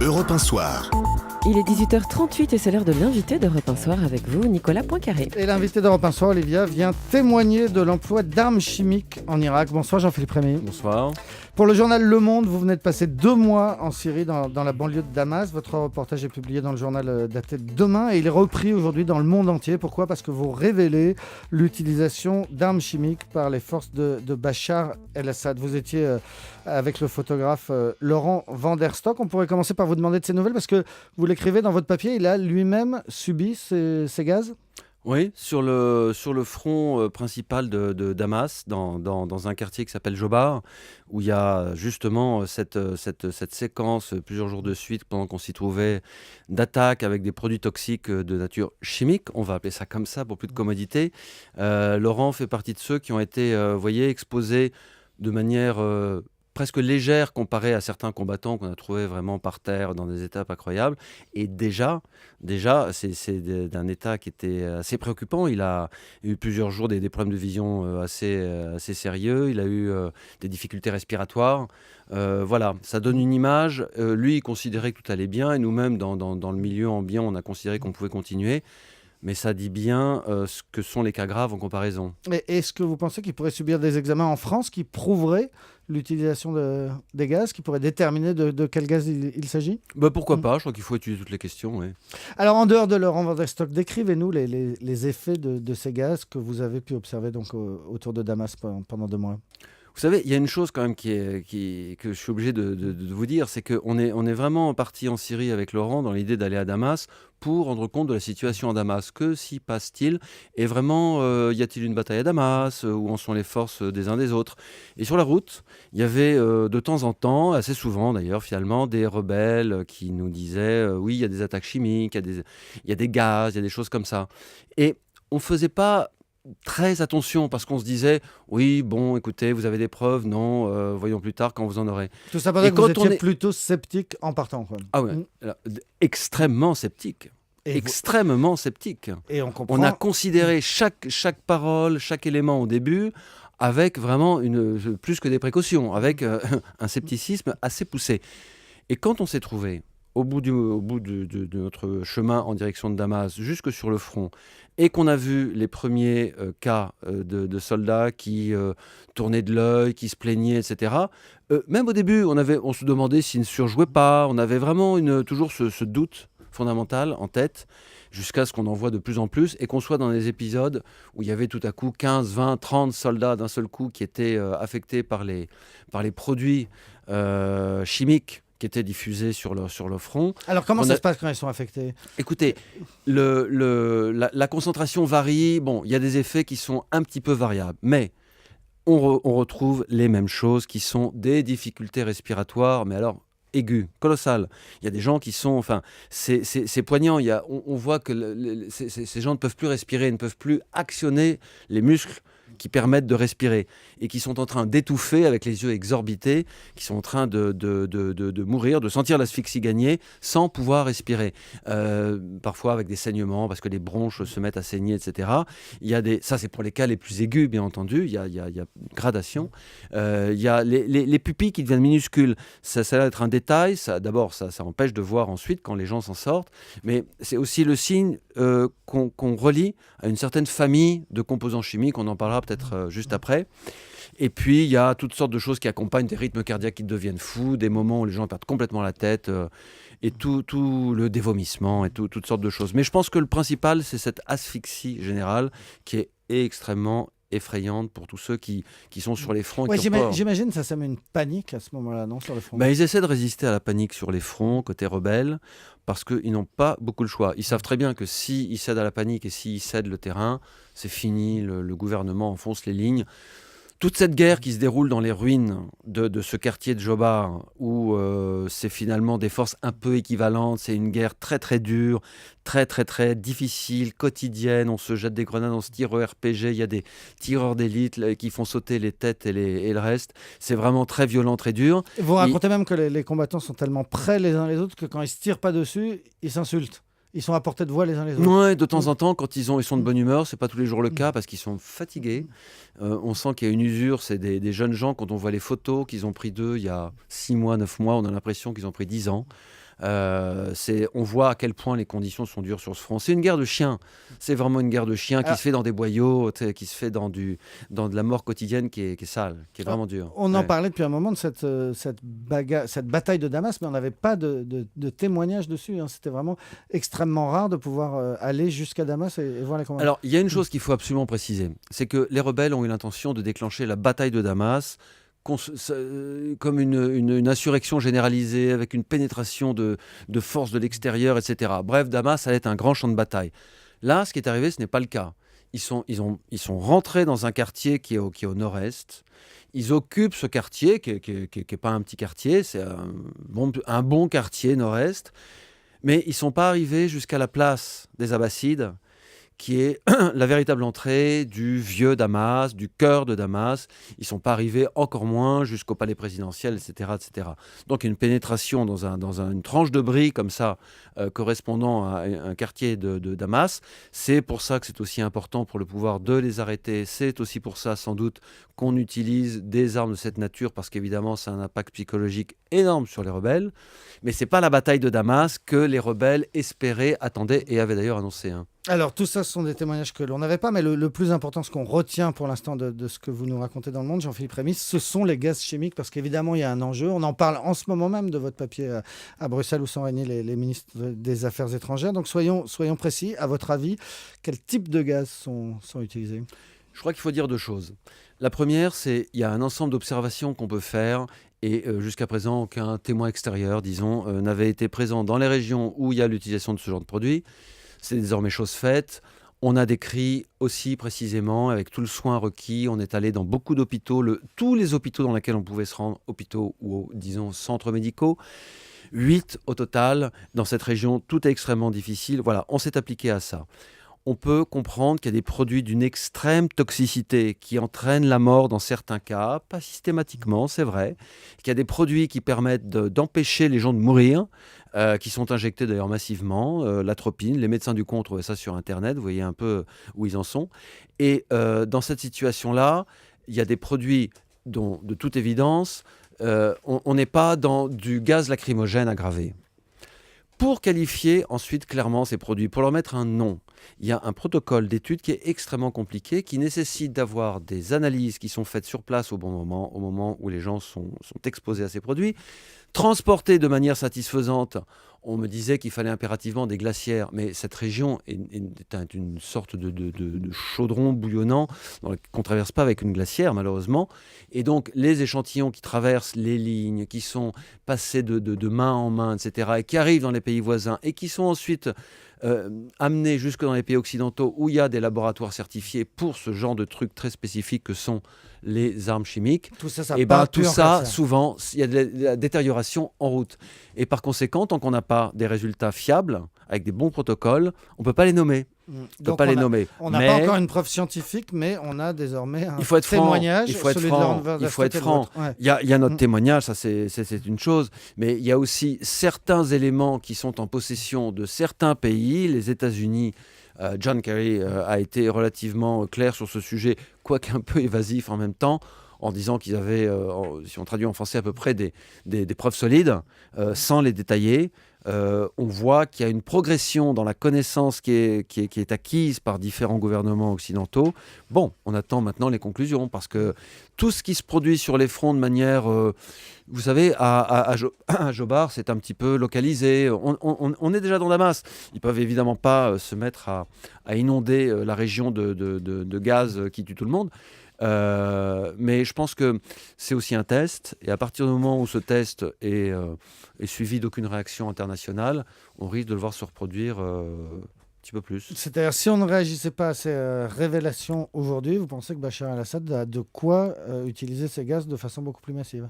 Europe 1 Soir. Il est 18h38 et c'est l'heure de l'invité d'Europe 1 Soir avec vous, Nicolas Poincaré. Et l'invité d'Europe 1 Soir, Olivia, vient témoigner de l'emploi d'armes chimiques en Irak. Bonsoir Jean-Philippe Rémy. Bonsoir. Pour le journal Le Monde, vous venez de passer 2 mois en Syrie, dans la banlieue de Damas. Votre reportage est publié dans le journal daté de demain et il est repris aujourd'hui dans le monde entier. Pourquoi ? Parce que vous révélez l'utilisation d'armes chimiques par les forces de Bachar el-Assad. Vous étiez avec le photographe Laurent Van der Stock. On pourrait commencer par vous demander de ces nouvelles parce que vous l'écrivez dans votre papier, il a lui-même subi ces gaz ? Oui, sur le front principal de Damas, dans un quartier qui s'appelle Jobar, où il y a justement cette séquence, plusieurs jours de suite, pendant qu'on s'y trouvait, d'attaques avec des produits toxiques de nature chimique, on va appeler ça comme ça pour plus de commodité. Laurent fait partie de ceux qui ont été, exposés de manière presque légère comparée à certains combattants qu'on a trouvés vraiment par terre dans des étapes incroyables. Et déjà c'est d'un état qui était assez préoccupant. Il a eu plusieurs jours des problèmes de vision assez sérieux. Il a eu des difficultés respiratoires. Voilà, ça donne une image. Lui, il considérait que tout allait bien. Et nous-mêmes, dans le milieu ambiant, on a considéré qu'on pouvait continuer. Mais ça dit bien ce que sont les cas graves en comparaison. Et est-ce que vous pensez qu'il pourrait subir des examens en France qui prouveraient l'utilisation des gaz, qui pourraient déterminer de quel gaz il s'agit ? Pourquoi pas, je crois qu'il faut étudier toutes les questions. Oui. Alors, en dehors de Laurent Van der Stock, décrivez-nous les effets de ces gaz que vous avez pu observer donc, autour de Damas pendant 2 mois. Vous savez, il y a une chose quand même que je suis obligé de vous dire, c'est qu'on est vraiment parti en Syrie avec Laurent dans l'idée d'aller à Damas pour rendre compte de la situation à Damas. Que s'y passe-t-il ? Et vraiment, y a-t-il une bataille à Damas ? Où en sont les forces des uns des autres ? Et sur la route, il y avait de temps en temps, assez souvent d'ailleurs finalement, des rebelles qui nous disaient oui, il y a des attaques chimiques, il y a des gaz, il y a des choses comme ça. Et on ne faisait pas très attention parce qu'on se disait oui, bon, écoutez, vous avez des preuves, non, voyons plus tard quand vous en aurez. Tout ça parce que vous étiez plutôt sceptique en partant, quoi. Ah ouais, alors, extrêmement sceptique. Extrêmement sceptique. Et on comprend. On a considéré chaque parole, chaque élément au début avec vraiment plus que des précautions, avec un scepticisme assez poussé. Et quand on s'est trouvé au bout de notre chemin en direction de Damas, jusque sur le front, et qu'on a vu les premiers cas de soldats qui tournaient de l'œil, qui se plaignaient, etc., même au début, on se demandait s'ils ne surjouaient pas. On avait vraiment toujours ce doute fondamental en tête, jusqu'à ce qu'on en voit de plus en plus, et qu'on soit dans des épisodes où il y avait tout à coup 15, 20, 30 soldats d'un seul coup qui étaient affectés par les produits chimiques qui étaient diffusés sur le front. Alors comment ça se passe quand ils sont affectés ? Écoutez, la concentration varie. Bon, il y a des effets qui sont un petit peu variables, mais on retrouve les mêmes choses qui sont des difficultés respiratoires, mais alors aiguës, colossales. Il y a des gens qui sont... Enfin, c'est poignant. On voit que ces gens ne peuvent plus respirer, ne peuvent plus actionner les muscles qui permettent de respirer et qui sont en train d'étouffer avec les yeux exorbités, qui sont en train de mourir, de sentir l'asphyxie gagner sans pouvoir respirer. Parfois avec des saignements parce que les bronches se mettent à saigner, etc. Ça, c'est pour les cas les plus aigus, bien entendu. Il y a une gradation. Il y a les pupilles qui deviennent minuscules. Ça a l'air d'être un détail. D'abord, ça empêche de voir ensuite quand les gens s'en sortent. Mais c'est aussi le signe qu'on relie à une certaine famille de composants chimiques. On en parlera peut-être juste après. Et puis, il y a toutes sortes de choses qui accompagnent des rythmes cardiaques qui deviennent fous, des moments où les gens perdent complètement la tête, et tout le dévomissement, et toutes sortes de choses. Mais je pense que le principal, c'est cette asphyxie générale qui est extrêmement effrayante pour tous ceux qui sont sur les fronts. Ouais, j'imagine que ça sème une panique à ce moment-là, non, sur le front. Ils essaient de résister à la panique sur les fronts, côté rebelles, parce qu'ils n'ont pas beaucoup le choix. Ils savent très bien que s'ils cèdent à la panique et s'ils cèdent le terrain, c'est fini, le gouvernement enfonce les lignes. Toute cette guerre qui se déroule dans les ruines de ce quartier de Jobar, où c'est finalement des forces un peu équivalentes, c'est une guerre très très dure, très très très difficile, quotidienne, on se jette des grenades, on se tire au RPG, il y a des tireurs d'élite qui font sauter les têtes et le reste, c'est vraiment très violent, très dur. Vous racontez même que les combattants sont tellement près les uns les autres que quand ils ne se tirent pas dessus, ils s'insultent. Ils sont à portée de voix les uns les autres. Ouais, de temps en temps, quand ils sont de bonne humeur, c'est pas tous les jours le cas parce qu'ils sont fatigués. On sent qu'il y a une usure. C'est des jeunes gens, quand on voit les photos qu'ils ont pris d'eux il y a 6 mois, 9 mois, on a l'impression qu'ils ont pris 10 ans. On voit à quel point les conditions sont dures sur ce front. C'est une guerre de chiens. C'est vraiment une guerre de chiens qui se fait dans des boyaux, qui se fait dans de la mort quotidienne qui est sale, qui est vraiment dure. On en parlait depuis un moment de cette bataille de Damas, mais on n'avait pas de témoignages dessus. Hein. C'était vraiment extrêmement rare de pouvoir aller jusqu'à Damas et voir les combats. Alors, il y a une chose qu'il faut absolument préciser, c'est que les rebelles ont eu l'intention de déclencher la bataille de Damas comme une insurrection généralisée avec une pénétration de forces de l'extérieur, etc. Bref, Damas allait être un grand champ de bataille. Là, ce qui est arrivé, ce n'est pas le cas. Ils sont rentrés dans un quartier qui est au nord-est. Ils occupent ce quartier, qui est pas un petit quartier, c'est un bon quartier nord-est. Mais ils ne sont pas arrivés jusqu'à la place des Abbassides, qui est la véritable entrée du vieux Damas, du cœur de Damas. Ils ne sont pas arrivés encore moins jusqu'au palais présidentiel, etc. etc. Donc une pénétration dans une tranche de brie comme ça, correspondant à un quartier de Damas. C'est pour ça que c'est aussi important pour le pouvoir de les arrêter. C'est aussi pour ça, sans doute, qu'on utilise des armes de cette nature, parce qu'évidemment, ça a un impact psychologique énorme sur les rebelles. Mais ce n'est pas la bataille de Damas que les rebelles espéraient, attendaient et avaient d'ailleurs annoncé. Alors, tout ça, ce sont des témoignages que l'on n'avait pas, mais le plus important, ce qu'on retient pour l'instant de ce que vous nous racontez dans le monde, Jean-Philippe Rémy, ce sont les gaz chimiques, parce qu'évidemment, il y a un enjeu. On en parle en ce moment même de votre papier à Bruxelles, où sont réunis les ministres des Affaires étrangères. Donc, soyons précis. À votre avis, quel type de gaz sont utilisés ? Je crois qu'il faut dire deux choses. La première, c'est qu'il y a un ensemble d'observations qu'on peut faire, et jusqu'à présent, aucun témoin extérieur, disons, n'avait été présent dans les régions où il y a l'utilisation de ce genre de produits. C'est désormais chose faite. On a décrit aussi précisément, avec tout le soin requis, on est allé dans beaucoup d'hôpitaux, tous les hôpitaux dans lesquels on pouvait se rendre, hôpitaux ou, disons, centres médicaux. 8 au total dans cette région. Tout est extrêmement difficile. Voilà, on s'est appliqué à ça. On peut comprendre qu'il y a des produits d'une extrême toxicité qui entraînent la mort dans certains cas, pas systématiquement, c'est vrai. Qu'il y a des produits qui permettent d'empêcher les gens de mourir, qui sont injectés d'ailleurs massivement, l'atropine. Les médecins du coin ont trouvé ça sur Internet, vous voyez un peu où ils en sont. Et dans cette situation-là, il y a des produits dont, de toute évidence, on n'est pas dans du gaz lacrymogène aggravé. Pour qualifier ensuite clairement ces produits, pour leur mettre un nom, il y a un protocole d'étude qui est extrêmement compliqué, qui nécessite d'avoir des analyses qui sont faites sur place au bon moment, au moment où les gens sont exposés à ces produits, transportés de manière satisfaisante. On me disait qu'il fallait impérativement des glacières, mais cette région est une sorte de chaudron bouillonnant qu'on ne traverse pas avec une glacière, malheureusement. Et donc, les échantillons qui traversent les lignes, qui sont passés de main en main, etc., et qui arrivent dans les pays voisins, et qui sont ensuite amenés jusque dans les pays occidentaux, où il y a des laboratoires certifiés pour ce genre de trucs très spécifiques que sont les armes chimiques, tout ça, et tout ça, souvent, il y a de la détérioration en route. Et par conséquent, tant qu'on n'a pas des résultats fiables, avec des bons protocoles, on ne peut pas les nommer. On n'a pas encore une preuve scientifique, mais on a désormais un témoignage. Il faut être franc. Ouais. Il y a notre témoignage, ça c'est une chose, mais il y a aussi certains éléments qui sont en possession de certains pays, les États-Unis. John Kerry a été relativement clair sur ce sujet, quoique un peu évasif en même temps, en disant qu'ils avaient, si on traduit en français, à peu près des preuves solides, sans les détailler. On voit qu'il y a une progression dans la connaissance qui est acquise par différents gouvernements occidentaux. Bon, on attend maintenant les conclusions, parce que tout ce qui se produit sur les fronts de manière... vous savez, à Jobar, c'est un petit peu localisé. On est déjà dans Damas. Ils ne peuvent évidemment pas se mettre à inonder la région de gaz qui tue tout le monde. Mais je pense que c'est aussi un test, et à partir du moment où ce test est suivi d'aucune réaction internationale, on risque de le voir se reproduire un petit peu plus. C'est-à-dire, si on ne réagissait pas à ces révélations aujourd'hui, vous pensez que Bachar el-Assad a de quoi utiliser ces gaz de façon beaucoup plus massive ?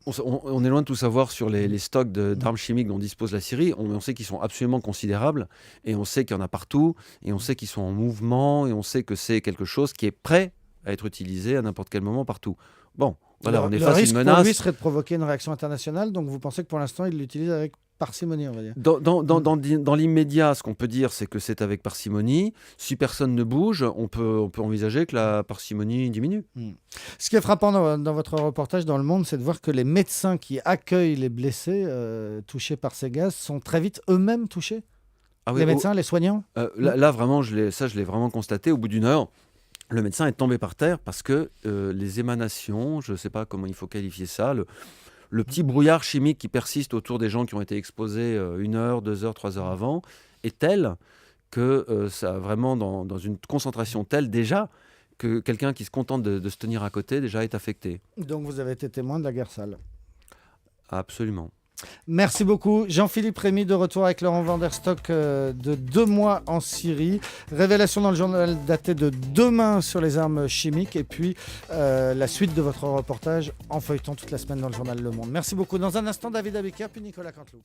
On est loin de tout savoir sur les stocks d'armes chimiques dont dispose la Syrie. On sait qu'ils sont absolument considérables, et on sait qu'il y en a partout, et on sait qu'ils sont en mouvement, et on sait que c'est quelque chose qui est prêt à être utilisé à n'importe quel moment partout. Bon, voilà, on est face à une menace. Le risque pour lui serait de provoquer une réaction internationale, donc vous pensez que pour l'instant, il l'utilise avec parcimonie, on va dire. Dans l'immédiat, ce qu'on peut dire, c'est que c'est avec parcimonie. Si personne ne bouge, on peut envisager que la parcimonie diminue. Ce qui est frappant dans votre reportage dans Le Monde, c'est de voir que les médecins qui accueillent les blessés touchés par ces gaz sont très vite eux-mêmes touchés. Ah oui, Les médecins, les soignants. Là, vraiment, je l'ai vraiment constaté. Au bout d'une heure, le médecin est tombé par terre parce que les émanations, je ne sais pas comment il faut qualifier ça, le petit brouillard chimique qui persiste autour des gens qui ont été exposés 1 heure, 2 heures, 3 heures avant est tel que ça vraiment dans une concentration telle déjà que quelqu'un qui se contente de se tenir à côté déjà est affecté. Donc vous avez été témoin de la guerre sale. Absolument. Merci beaucoup. Jean-Philippe Rémy, de retour avec Laurent Van der Stock de 2 mois en Syrie. Révélation dans le journal daté de demain sur les armes chimiques. Et puis la suite de votre reportage en feuilleton toute la semaine dans le journal Le Monde. Merci beaucoup. Dans un instant, David Abiker puis Nicolas Canteloup.